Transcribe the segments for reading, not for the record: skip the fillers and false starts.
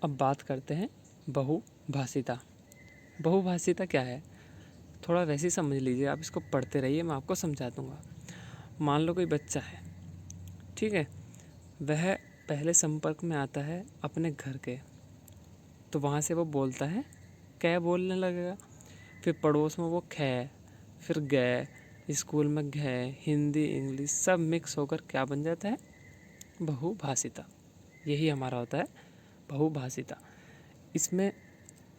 अब बात करते हैं बहुभाषिता। बहुभाषिता क्या है, थोड़ा वैसे ही समझ लीजिए, आप इसको पढ़ते रहिए, मैं आपको समझा दूँगा। मान लो कोई बच्चा है, ठीक है, वह पहले संपर्क में आता है अपने घर के, तो वहाँ से वो बोलता है कै बोलने लगेगा। फिर पड़ोस में वो खे, फिर गए, स्कूल में घे, हिंदी इंग्लिश सब मिक्स होकर क्या बन जाता है, बहुभाषिता। यही हमारा होता है बहुभाषिता। इसमें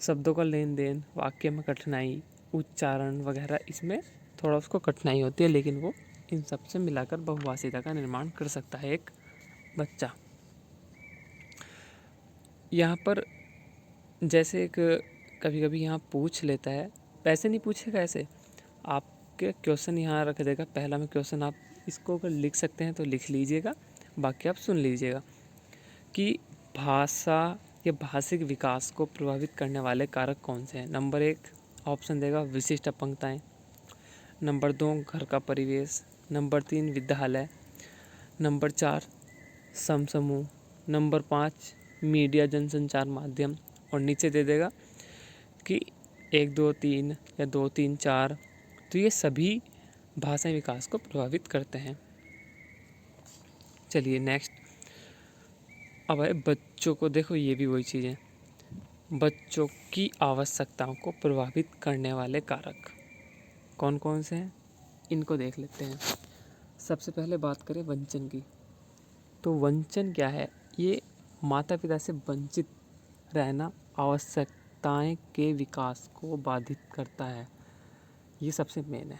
शब्दों का लेन देन, वाक्य में कठिनाई, उच्चारण वगैरह, इसमें थोड़ा उसको कठिनाई होती है, लेकिन वो इन सब से मिलाकर बहुभाषिता का निर्माण कर सकता है एक बच्चा। यहाँ पर जैसे एक कभी कभी यहाँ पूछ लेता है, वैसे नहीं पूछेगा, ऐसे आपके क्वेश्चन यहाँ रख देगा। पहला में क्वेश्चन आप इसको अगर लिख सकते हैं तो लिख लीजिएगा, बाकी आप सुन लीजिएगा कि भाषा या भाषिक विकास को प्रभावित करने वाले कारक कौन से हैं। नंबर 1 ऑप्शन देगा विशिष्ट अपंगताएँ, नंबर 2 घर का परिवेश, नंबर 3 विद्यालय, नंबर 4 समूह, नंबर 5 मीडिया जनसंचार माध्यम, और नीचे दे देगा कि 1 2 3 या 2 3 4। तो ये सभी भाषा विकास को प्रभावित करते हैं। चलिए नेक्स्ट, अब है बच्चों को। देखो ये भी वही चीज़ है, बच्चों की आवश्यकताओं को प्रभावित करने वाले कारक कौन कौन से हैं, इनको देख लेते हैं। सबसे पहले बात करें वंचन की, तो वंचन क्या है, ये माता पिता से वंचित रहना आवश्यकताएं के विकास को बाधित करता है। ये सबसे मेन है,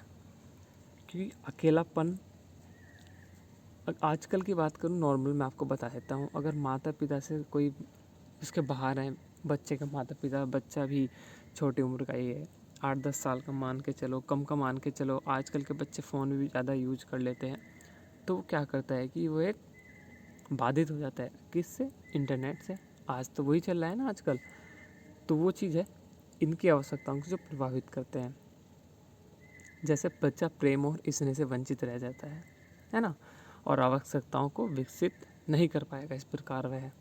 क्योंकि अकेलापन, आजकल की बात करूँ नॉर्मल मैं आपको बता देता हूँ, अगर माता पिता से कोई उसके बाहर है, बच्चे का माता पिता, बच्चा भी छोटी उम्र का ही है, 8-10 साल का मान के चलो, कम का मान के चलो, आजकल के बच्चे फ़ोन भी ज़्यादा यूज कर लेते हैं, तो वो क्या करता है कि वो एक बाधित हो जाता है, किससे, इंटरनेट से। आज तो वही चल रहा है ना आजकल, तो वो चीज़ है इनकी आवश्यकताओं को जो प्रभावित करते हैं। जैसे बच्चा प्रेम और स्नेह से वंचित रह जाता है ना, और आवश्यकताओं को विकसित नहीं कर पाएगा, इस प्रकार वह है।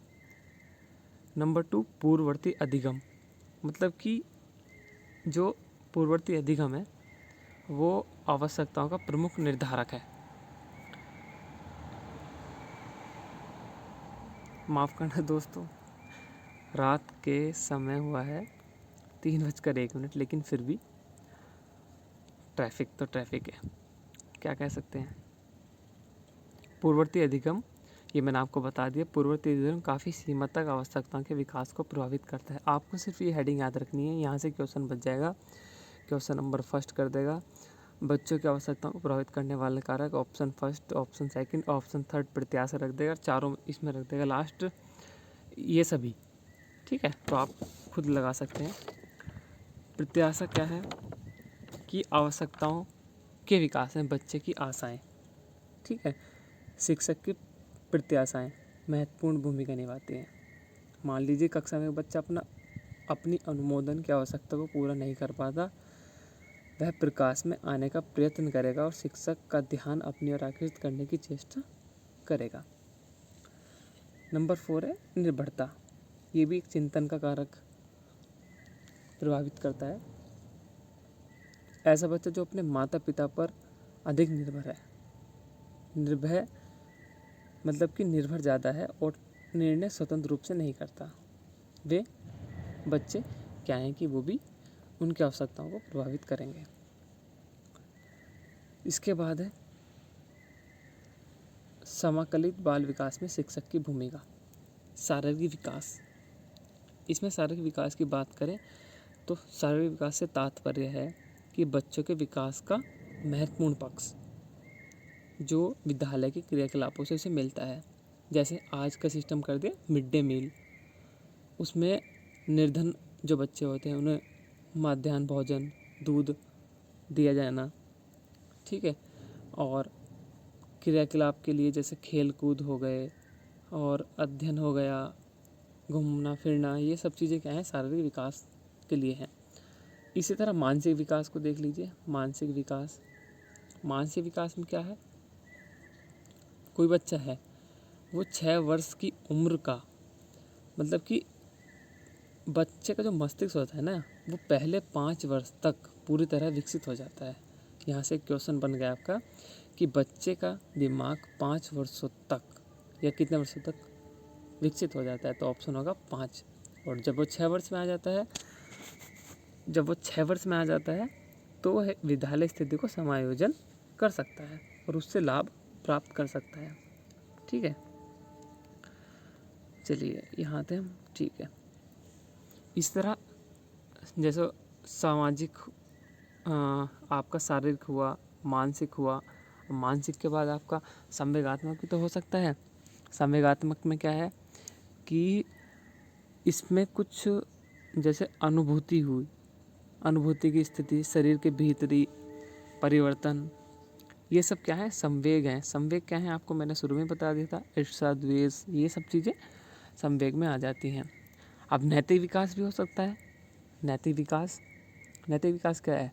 नंबर 2 पूर्ववर्ती अधिगम, मतलब कि जो पूर्ववर्ती अधिगम है वो आवश्यकताओं का प्रमुख निर्धारक है। माफ़ करना दोस्तों, रात के समय हुआ है 3:01, लेकिन फिर भी ट्रैफिक तो ट्रैफिक है, क्या कह सकते हैं। पूर्ववर्ती अधिगम, ये मैंने आपको बता दिया, पूर्ववर्ती अधिगम काफ़ी सीमा तक आवश्यकताओं के विकास को प्रभावित करता है। आपको सिर्फ ये हेडिंग याद रखनी है, यहाँ से क्वेश्चन बच जाएगा। क्वेश्चन नंबर फर्स्ट कर देगा, बच्चों की आवश्यकताओं को प्रभावित करने वाले कारक, option first, option second, option third प्रत्याशा रख देगा, चारों इसमें रख देगा लास्ट, ये सभी। ठीक है, तो आप खुद लगा सकते हैं। प्रत्याशा क्या है कि आवश्यकताओं के विकास में बच्चे की आशाएं, ठीक है। शिक्षक की प्रत्याशाएं महत्वपूर्ण भूमिका निभाती हैं। मान लीजिए कक्षा में बच्चा अपनी अनुमोदन की आवश्यकता को पूरा नहीं कर पाता, वह प्रकाश में आने का प्रयत्न करेगा और शिक्षक का ध्यान अपनी ओर आकर्षित करने की चेष्टा करेगा। नंबर 4 है निर्भरता, ये भी एक चिंतन का कारक प्रभावित करता है। ऐसा बच्चा जो अपने माता पिता पर अधिक निर्भर है, निर्भय मतलब कि निर्भर ज़्यादा है और निर्णय स्वतंत्र रूप से नहीं करता, वे बच्चे क्या हैं कि वो भी उनकी आवश्यकताओं को प्रभावित करेंगे। इसके बाद है समाकलित बाल विकास में शिक्षक की भूमिका। शारीरिक विकास, इसमें शारीरिक विकास की बात करें तो शारीरिक विकास से तात्पर्य है कि बच्चों के विकास का महत्वपूर्ण पक्ष जो विद्यालय के क्रियाकलापों से उसे मिलता है। जैसे आज का सिस्टम कर दिया मिड डे मील, उसमें निर्धन जो बच्चे होते हैं उन्हें मध्याह्न भोजन, दूध दिया जाना, ठीक है। और क्रियाकलाप के लिए जैसे खेल कूद हो गए और अध्ययन हो गया, घूमना फिरना, ये सब चीज़ें क्या हैं, शारीरिक विकास के लिए हैं। इसी तरह मानसिक विकास को देख लीजिए। मानसिक विकास में क्या है, कोई बच्चा है वो 6 वर्ष की उम्र का, मतलब कि बच्चे का जो मस्तिष्क होता है ना, वो पहले 5 वर्ष तक पूरी तरह विकसित हो जाता है। यहाँ से एक क्वेश्चन बन गया आपका कि बच्चे का दिमाग 5 वर्षों तक या कितने वर्षों तक विकसित हो जाता है, तो ऑप्शन होगा 5। और जब वो 6 वर्ष में आ जाता है, तो वह विद्यालय स्थिति को समायोजन कर सकता है और उससे लाभ प्राप्त कर सकता है। ठीक है, चलिए यहाँ थे हम। ठीक है, इस तरह जैसे सामाजिक आपका शारीरिक हुआ, मानसिक हुआ, मानसिक के बाद आपका संवेगात्मक भी तो हो सकता है। संवेगात्मक में क्या है कि इसमें कुछ जैसे अनुभूति हुई, अनुभूति की स्थिति, शरीर के भीतरी परिवर्तन, ये सब क्या है, संवेग हैं। संवेग क्या है आपको मैंने शुरू में बता दिया था, ईर्ष्या, द्वेष, ये सब चीज़ें संवेग में आ जाती हैं। अब नैतिक विकास भी हो सकता है। नैतिक विकास क्या है,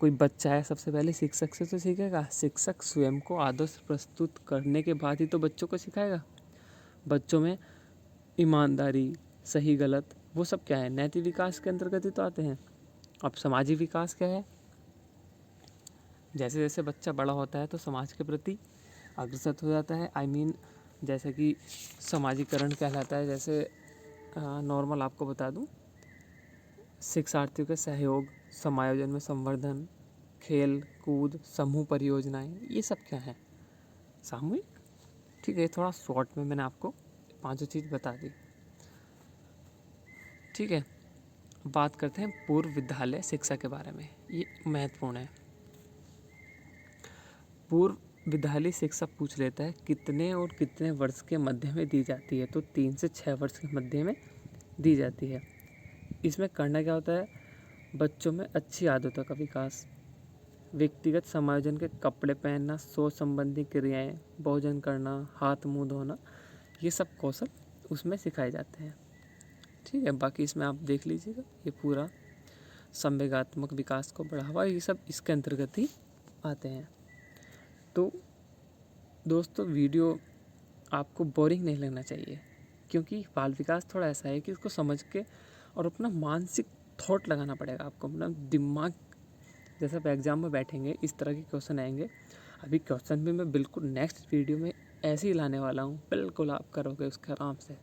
कोई बच्चा है, सबसे पहले शिक्षक से तो सीखेगा। शिक्षक स्वयं को आदर्श प्रस्तुत करने के बाद ही तो बच्चों को सिखाएगा। बच्चों में ईमानदारी, सही गलत, वो सब क्या है, नैतिक विकास के अंतर्गत ही तो आते हैं। अब सामाजिक विकास क्या है, जैसे जैसे बच्चा बड़ा होता है तो समाज के प्रति अग्रसर हो जाता है। जैसे कि समाजीकरण कहलाता है। जैसे नॉर्मल आपको बता दूं, शिक्षार्थियों के सहयोग, समायोजन में संवर्धन, खेल कूद, समूह परियोजनाएं, ये सब क्या है, सामूहिक। ठीक है, थोड़ा शॉर्ट में मैंने आपको 5 चीज़ बता दी। ठीक है, बात करते हैं पूर्व विद्यालय शिक्षा के बारे में। ये महत्वपूर्ण है। पूर्व विद्यालय शिक्षा पूछ लेता है कितने और कितने वर्ष के मध्य में दी जाती है, तो 3 से 6 वर्ष के मध्य में दी जाती है। इसमें करना क्या होता है, बच्चों में अच्छी आदतों का विकास, व्यक्तिगत समायोजन के कपड़े पहनना, सोच संबंधी क्रियाएं, भोजन करना, हाथ मुंह धोना, ये सब कौशल उसमें सिखाए जाते हैं। ठीक है, बाकी इसमें आप देख लीजिएगा, ये पूरा संवेगात्मक विकास को बढ़ावा, ये सब इसके अंतर्गत ही आते हैं। तो दोस्तों, वीडियो आपको बोरिंग नहीं लगना चाहिए, क्योंकि बाल विकास थोड़ा ऐसा है कि इसको समझ के और अपना मानसिक थॉट लगाना पड़ेगा आपको, अपना दिमाग। जैसे आप एग्जाम में बैठेंगे, इस तरह के क्वेश्चन आएंगे। अभी क्वेश्चन भी मैं बिल्कुल नेक्स्ट वीडियो में ऐसे ही लाने वाला हूँ, बिल्कुल आप करोगे उसके आराम से,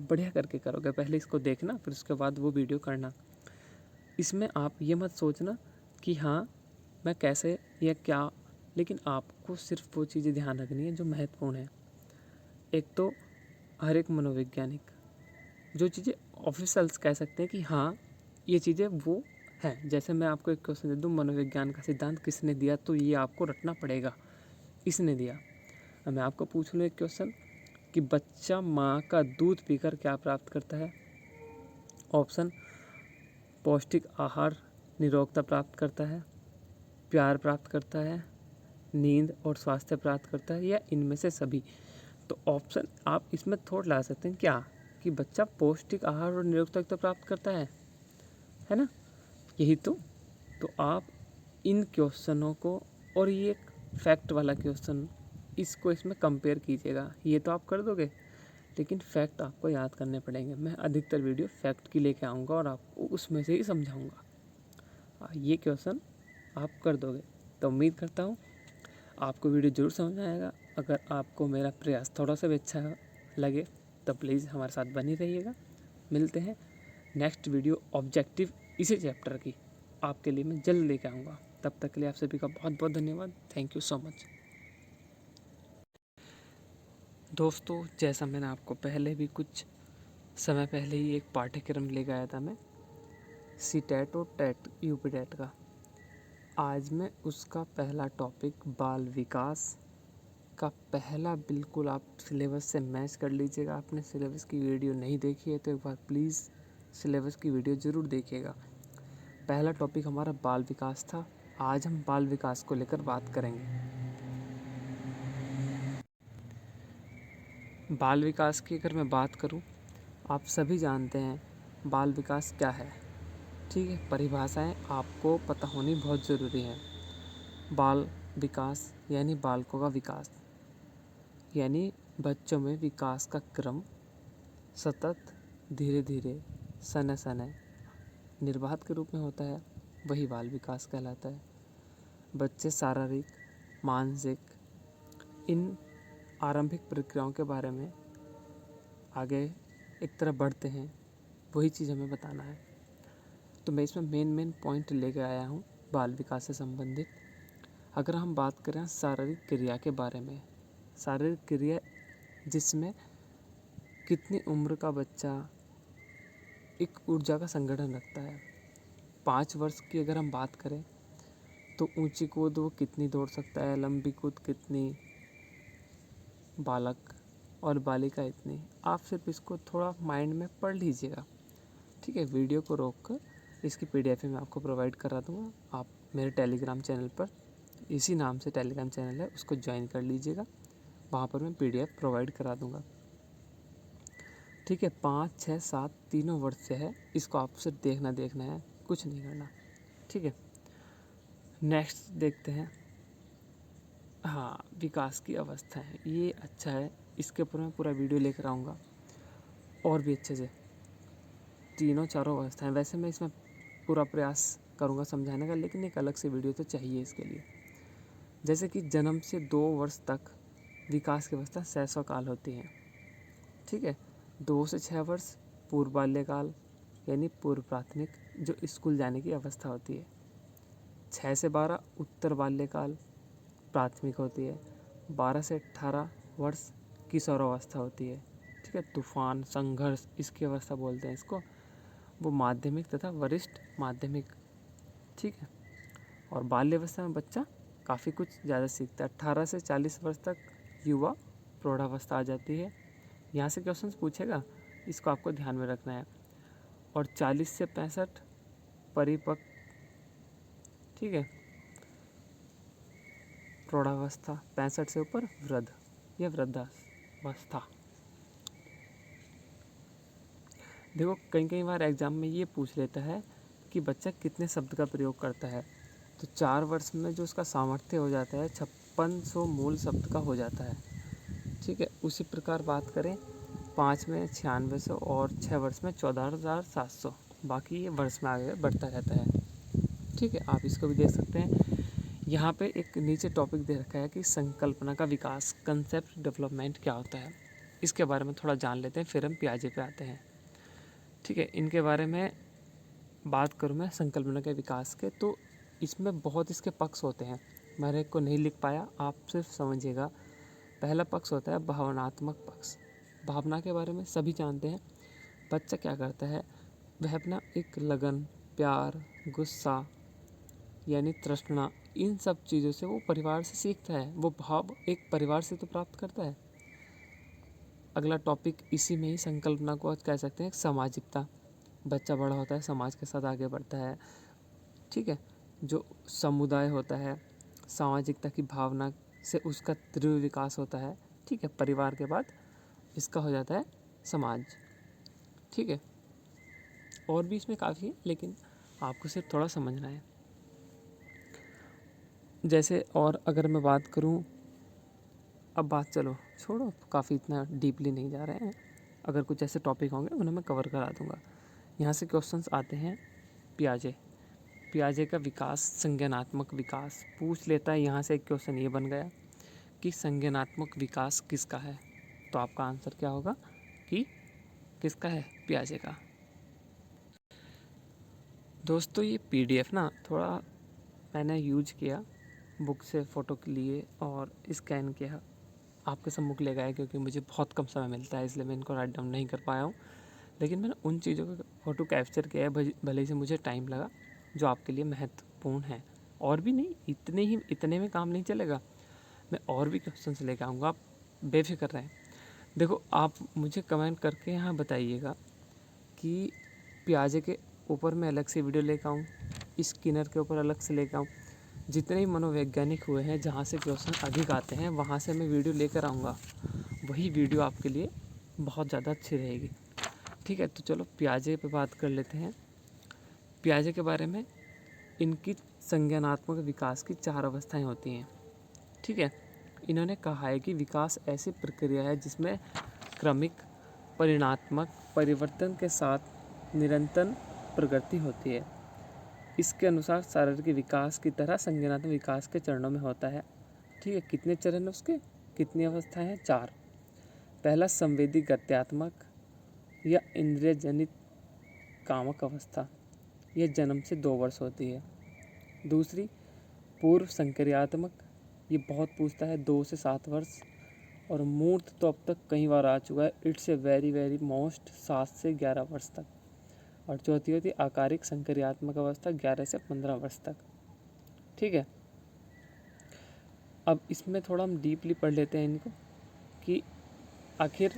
बढ़िया करके करोगे। पहले इसको देखना, फिर उसके बाद वो वीडियो करना। इसमें आप ये मत सोचना कि हाँ मैं कैसे या क्या, लेकिन आपको सिर्फ वो चीज़ें ध्यान रखनी है जो महत्वपूर्ण है। एक तो हर एक मनोवैज्ञानिक जो चीज़ें ऑफिशियल्स कह सकते हैं कि हाँ ये चीज़ें वो हैं। जैसे मैं आपको एक क्वेश्चन दे दूँ, मनोविज्ञान का सिद्धांत किसने दिया, तो ये आपको रटना पड़ेगा, इसने दिया। अब मैं आपको पूछ लूँ एक क्वेश्चन कि बच्चा माँ का दूध पीकर क्या प्राप्त करता है। ऑप्शन, पौष्टिक आहार, निरोगता प्राप्त करता है, प्यार प्राप्त करता है, नींद और स्वास्थ्य प्राप्त करता है, या इनमें से सभी। तो ऑप्शन आप इसमें थोड़ा ला सकते हैं क्या, कि बच्चा पौष्टिक आहार और निरोगता तो प्राप्त करता है ना, यही तो आप इन क्वेश्चनों को, और ये एक फैक्ट वाला क्वेश्चन, इसको इसमें कंपेयर कीजिएगा। ये तो आप कर दोगे, लेकिन फैक्ट आपको याद करने पड़ेंगे। मैं अधिकतर वीडियो फैक्ट की लेके आऊँगा और आपको उसमें से ही समझाऊँगा। ये क्वेश्चन आप कर दोगे, तो उम्मीद करता हूँ आपको वीडियो ज़रूर समझ में आएगा। अगर आपको मेरा प्रयास थोड़ा सा भी अच्छा लगे तो प्लीज़ हमारे साथ बनी रहिएगा। मिलते हैं नेक्स्ट वीडियो ऑब्जेक्टिव इसी चैप्टर की आपके लिए मैं जल्द लेके आऊँगा। तब तक के लिए आप सभी का बहुत बहुत धन्यवाद। Thank you so much. दोस्तों, जैसा मैंने आपको पहले भी कुछ समय पहले ही एक पाठ्यक्रम लेके आया था मैं, सी-टेट और टेट यूपी टेट का। आज मैं उसका पहला टॉपिक बाल विकास का पहला, बिल्कुल आप सिलेबस से मैच कर लीजिएगा। आपने सिलेबस की वीडियो नहीं देखी है तो एक बार प्लीज़ सिलेबस की वीडियो ज़रूर देखिएगा। पहला टॉपिक हमारा बाल विकास था। आज हम बाल विकास को लेकर बात करेंगे। बाल विकास की अगर मैं बात करूं, आप सभी जानते हैं बाल विकास क्या है। ठीक है, परिभाषाएं आपको पता होनी बहुत ज़रूरी है। बाल विकास यानी बालकों का विकास, यानी बच्चों में विकास का क्रम सतत, धीरे धीरे, सने सने निर्बाध के रूप में होता है, वही बाल विकास कहलाता है। बच्चे शारीरिक, मानसिक इन आरंभिक प्रक्रियाओं के बारे में आगे एक तरफ बढ़ते हैं, वही चीज़ हमें बताना है। तो मैं इसमें मेन पॉइंट लेकर आया हूँ बाल विकास से संबंधित। अगर हम बात करें शारीरिक क्रिया के बारे में, शारीरिक क्रिया जिसमें कितनी उम्र का बच्चा एक ऊर्जा का संगठन रखता है। 5 वर्ष की अगर हम बात करें तो ऊंची कूद वो कितनी दौड़ सकता है, लंबी कूद कितनी, बालक और बालिका इतनी। आप सिर्फ इसको थोड़ा माइंड में पढ़ लीजिएगा, ठीक है। वीडियो को रोक कर इसकी PDF मैं आपको प्रोवाइड करा दूँगा। आप मेरे टेलीग्राम चैनल पर, इसी नाम से टेलीग्राम चैनल है, उसको ज्वाइन कर लीजिएगा। वहाँ पर मैं PDF प्रोवाइड करा दूँगा, ठीक है। 5, 6, 7 तीनों वर्ष से है, इसको आप सिर्फ देखना है, कुछ नहीं करना, ठीक है। नेक्स्ट देखते हैं, हाँ, विकास की अवस्थाएं। ये अच्छा है, इसके ऊपर मैं पूरा वीडियो लेकर आऊँगा और भी अच्छे से। तीनों चारों अवस्थाएं, वैसे मैं इसमें पूरा प्रयास करूँगा समझाने का, लेकिन एक अलग से वीडियो तो चाहिए इसके लिए। जैसे कि जन्म से 2 वर्ष तक विकास की अवस्था शैशव काल होती है, ठीक है। 2 से 6 वर्ष पूर्व बाल्यकाल यानी पूर्व प्राथमिक, जो स्कूल जाने की अवस्था होती है। 6 से 12 उत्तर बाल्यकाल प्राथमिक होती है। 12 से 18 वर्ष किशोरावस्था होती है, ठीक है। तूफान, संघर्ष इसकी अवस्था बोलते हैं इसको, वो माध्यमिक तथा वरिष्ठ माध्यमिक, ठीक है। और बाल्यावस्था में बच्चा काफ़ी कुछ ज़्यादा सीखता है। 18 से 40 वर्ष तक युवा प्रौढ़ावस्था आ जाती है। यहाँ से क्वेश्चंस पूछेगा, इसको आपको ध्यान में रखना है। और 40 से 65 परिपक्व, ठीक है, प्रौढ़ावस्था। 65 से ऊपर वृद्ध या वृद्धावस्था। देखो कई बार एग्जाम में ये पूछ लेता है कि बच्चा कितने शब्द का प्रयोग करता है। तो 4 वर्ष में जो उसका सामर्थ्य हो जाता है 5600 मूल शब्द का हो जाता है, ठीक है। उसी प्रकार बात करें 5 में 9600 और 6 वर्ष में 14700, बाकी ये वर्ष में आगे बढ़ता रहता है, ठीक है। आप इसको भी देख सकते हैं। यहाँ पे एक नीचे टॉपिक दे रखा है कि संकल्पना का विकास, कंसेप्ट डेवलपमेंट क्या होता है। इसके बारे में थोड़ा जान लेते हैं, फिर हम पियाजे पे आते हैं, ठीक है। इनके बारे में बात करूँ मैं संकल्पना के विकास के, तो इसमें बहुत इसके पक्ष होते हैं। मैंने को नहीं लिख पाया, आप सिर्फ समझिएगा। पहला पक्ष होता है भावनात्मक पक्ष। भावना के बारे में सभी जानते हैं। बच्चा क्या करता है, वह अपना एक लगन, प्यार, गुस्सा यानी तृष्णा, इन सब चीज़ों से वो परिवार से सीखता है। वो भाव एक परिवार से तो प्राप्त करता है। अगला टॉपिक इसी में ही संकल्पना को कह सकते हैं सामाजिकता। बच्चा बड़ा होता है, समाज के साथ आगे बढ़ता है, ठीक है। जो समुदाय होता है, सामाजिकता की भावना से उसका तीव्र विकास होता है, ठीक है। परिवार के बाद इसका हो जाता है समाज, ठीक है। और भी इसमें काफ़ी है, लेकिन आपको सिर्फ थोड़ा समझना है। जैसे और अगर मैं बात करूं, अब बात चलो छोड़ो, काफ़ी इतना डीपली नहीं जा रहे हैं। अगर कुछ ऐसे टॉपिक होंगे उन्हें मैं कवर करा दूंगा। यहाँ से क्वेश्चंस आते हैं। पियाजे का विकास, संज्ञानात्मक विकास पूछ लेता है। यहाँ से एक क्वेश्चन ये बन गया कि संज्ञानात्मक विकास किसका है, तो आपका आंसर क्या होगा कि किसका है, पियाजे का। दोस्तों ये PDF ना थोड़ा मैंने यूज किया, बुक से फ़ोटो लिए और स्कैन किया, आपके सम्मुख ले गया, क्योंकि मुझे बहुत कम समय मिलता है, इसलिए मैं इनको राइट डाउन नहीं कर पाया हूँ। लेकिन मैंने उन चीज़ों का फ़ोटो कैप्चर किया है, भले से मुझे टाइम लगा, जो आपके लिए महत्वपूर्ण है। और भी नहीं, इतने में काम नहीं चलेगा, मैं और भी क्वेश्चन लेकर आऊँगा, आप बेफिक्र रहें। देखो आप मुझे कमेंट करके यहाँ बताइएगा कि पियाजे के ऊपर मैं अलग से वीडियो लेकर आऊँ, स्किनर के ऊपर अलग से लेकर आऊँ। जितने ही मनोवैज्ञानिक हुए हैं जहाँ से क्वेश्चन अधिक आते हैं वहाँ से मैं वीडियो लेकर आऊँगा। वही वीडियो आपके लिए बहुत ज़्यादा अच्छी रहेगी, ठीक है। तो चलो पियाजे पे बात कर लेते हैं। पियाजे के बारे में, इनकी संज्ञानात्मक विकास की 4 अवस्थाएं होती हैं, ठीक है। इन्होंने कहा है कि विकास ऐसी प्रक्रिया है जिसमें क्रमिक परिणात्मक परिवर्तन के साथ निरंतर प्रगति होती है। इसके अनुसार शारीरिक विकास की तरह संज्ञानात्मक विकास के चरणों में होता है। ठीक है, कितने चरण है उसके, कितनी अवस्थाएं हैं, 4। पहला संवेदी गत्यात्मक या इंद्रिय जनित कामक अवस्था, यह जन्म से 2 वर्ष होती है। दूसरी पूर्व संक्रियात्मक, ये बहुत पूछता है, 2 से 7 वर्ष। और मूर्त तो अब तक कई बार आ चुका है, it's a very very most 7 से 11 वर्ष तक। और चौथी होती है आकारिक संक्रियात्मक अवस्था, 11 से 15 वर्ष तक। ठीक है, अब इसमें थोड़ा हम डीपली पढ़ लेते हैं इनको कि आखिर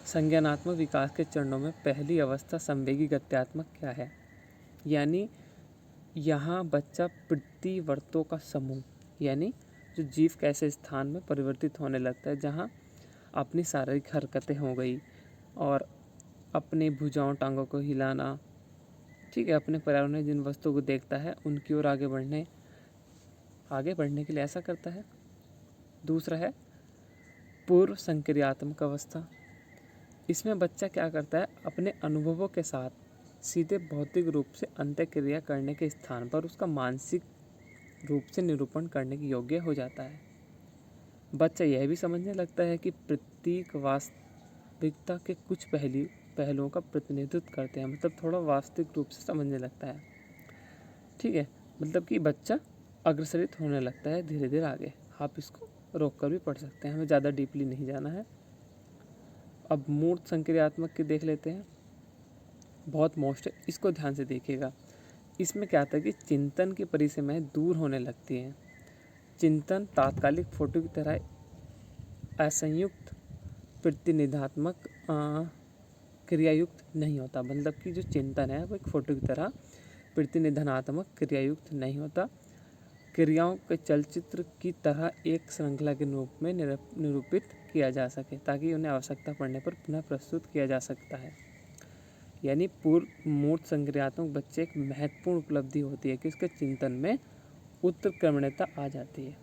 संज्ञानात्मक विकास के चरणों में पहली अवस्था संवेगी गत्यात्मक क्या है। यानी यहाँ बच्चा प्रतिवर्तों का समूह, यानी जो जीव के ऐसे स्थान में परिवर्तित होने लगता है जहाँ अपनी शारीरिक हरकतें हो गई और अपनी भुजाओं टांगों को हिलाना, ठीक है, अपने पर्यावरण में जिन वस्तुओं को देखता है उनकी ओर आगे बढ़ने के लिए ऐसा करता है। दूसरा है पूर्व संक्रियात्मक अवस्था। इसमें बच्चा क्या करता है, अपने अनुभवों के साथ सीधे भौतिक रूप से अंतःक्रिया करने के स्थान पर उसका मानसिक रूप से निरूपण करने के योग्य हो जाता है। बच्चा यह भी समझने लगता है कि प्रतीक वास्तविकता के कुछ पहलुओं का प्रतिनिधित्व करते हैं, मतलब थोड़ा वास्तविक रूप से समझने लगता है। ठीक है, मतलब कि बच्चा अग्रसरित होने लगता है धीरे धीरे आगे। आप इसको रोक कर भी पढ़ सकते हैं, हमें ज़्यादा डीपली नहीं जाना है। अब मूर्त संक्रियात्मक की देख लेते हैं, बहुत मोस्ट है, इसको ध्यान से देखिएगा। इसमें क्या आता है कि चिंतन की परिसीमाएं दूर होने लगती हैं। चिंतन तात्कालिक फोटो की तरह असंयुक्त प्रतिनिधात्मक क्रियायुक्त नहीं होता, मतलब कि जो चिंतन है वो एक फोटो की तरह प्रतिनिधानात्मक क्रियायुक्त नहीं होता। क्रियाओं के चलचित्र की तरह एक श्रृंखला के रूप में निरूपित किया जा सके ताकि उन्हें आवश्यकता पड़ने पर पुनः प्रस्तुत किया जा सकता है। यानी पूर्व मूर्त संक्रियात्मक बच्चे एक महत्वपूर्ण उपलब्धि होती है कि उसके चिंतन में उत्क्रमणीयता आ जाती है।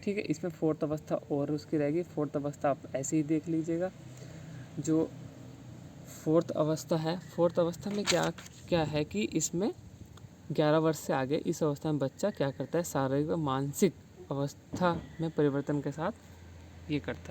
ठीक है, इसमें 4th अवस्था और उसकी रहेगी। 4th अवस्था आप ऐसे ही देख लीजिएगा। जो 4th अवस्था है, 4th अवस्था में क्या है कि इसमें 11 वर्ष से आगे इस अवस्था में बच्चा क्या करता है, शारीरिक व मानसिक अवस्था में परिवर्तन के साथ ये करता है।